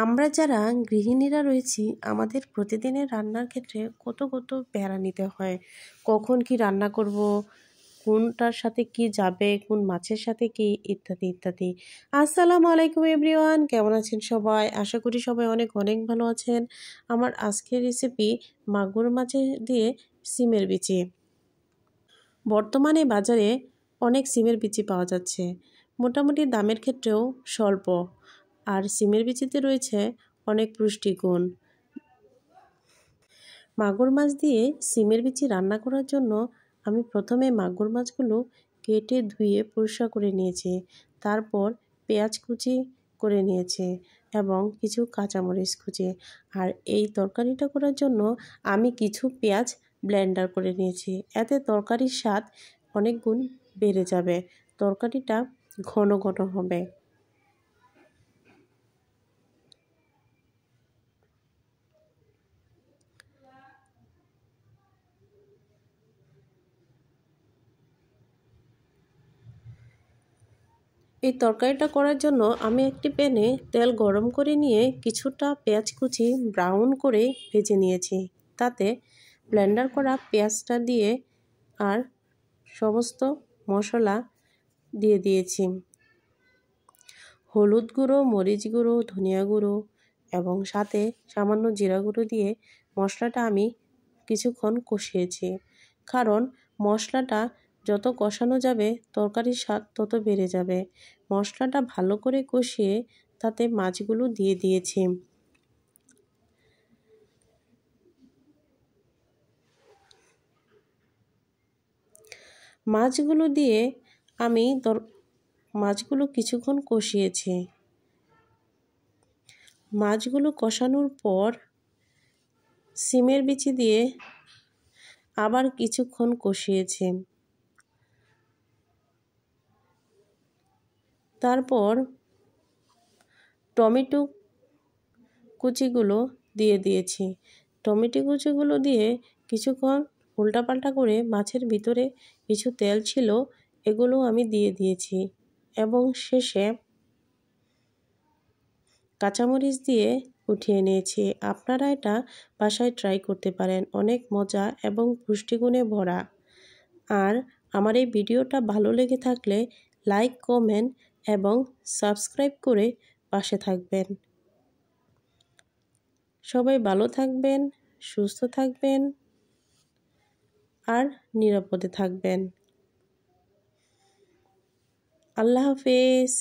আমরা যারা গৃহিণীরা রয়েছি আমাদের প্রতিদিনের রান্নার ক্ষেত্রে কত প্যারা নিতে হয়। কখন কি রান্না করব, কোনটার সাথে কি যাবে, কোন মাছের সাথে কি, ইত্যাদি ইত্যাদি। আসসালামু আলাইকুম এভরিওয়ান, কেমন আছেন সবাই? আশা করি সবাই অনেক অনেক ভালো আছেন। আমার আজকের রেসিপি মাগুর মাছের দিয়ে সিমের বিচি। বর্তমানে বাজারে অনেক সিমের বিচি পাওয়া যাচ্ছে, মোটামুটি দামের ক্ষেত্রেও স্বল্প। আর সিমের বিচিতে রয়েছে অনেক পুষ্টিগুণ। মাগুর মাছ দিয়ে সিমের বিচি রান্না করার জন্য আমি প্রথমে মাগুর মাছগুলো কেটে ধুয়ে পরিষ্কার করে নিয়েছি। তারপর পেঁয়াজ কুচি করে নিয়েছি এবং কিছু কাঁচামরিচ কুচি। আর এই তরকারিটা করার জন্য আমি কিছু পেঁয়াজ ব্লেন্ডার করে নিয়েছি। এতে তরকারির স্বাদ অনেক গুণ বেড়ে যাবে, তরকারিটা ঘন ঘন হবে। এই তরকারিটা করার জন্য আমি একটি প্যানে তেল গরম করে নিয়ে কিছুটা পেঁয়াজ কুচি ব্রাউন করে ভেজে নিয়েছি। তাতে ব্লেন্ডার করা পেঁয়াজটা দিয়ে আর সমস্ত মশলা দিয়ে দিয়েছি। হলুদ গুঁড়ো, মরিচ গুঁড়ো, ধনিয়া গুঁড়ো এবং সাথে সামান্য জিরা গুঁড়ো দিয়ে মশলাটা আমি কিছুক্ষণ কষিয়েছি। কারণ মশলাটা যত কষানো যাবে তরকারির স্বাদ তত বেড়ে যাবে। মশলাটা ভালো করে কষিয়ে তাতে মাছগুলো দিয়ে দিয়েছি। মাছগুলো দিয়ে আমি মাছগুলো কিছুক্ষণ কষিয়েছি। মাছগুলো কষানোর পর সিমের বিচি দিয়ে আবার কিছুক্ষণ কষিয়েছি। তারপর টমেটো কুচিগুলো দিয়ে দিয়েছি। টমেটো কুচিগুলো দিয়ে কিছুক্ষণ উল্টাপাল্টা করে মাছের ভিতরে কিছু তেল ছিল এগুলো আমি দিয়ে দিয়েছি এবং শেষে কাঁচামরিচ দিয়ে উঠিয়ে নিয়েছি। আপনারা এটা বাসায় ট্রাই করতে পারেন, অনেক মজা এবং পুষ্টিগুণে ভরা। আর আমার এই ভিডিওটা ভালো লেগে থাকলে লাইক, কমেন্ট এবং সাবস্ক্রাইব করে পাশে থাকবেন। সবাই ভালো থাকবেন, সুস্থ থাকবেন আর নিরাপদে থাকবেন। আল্লাহ হাফেজ।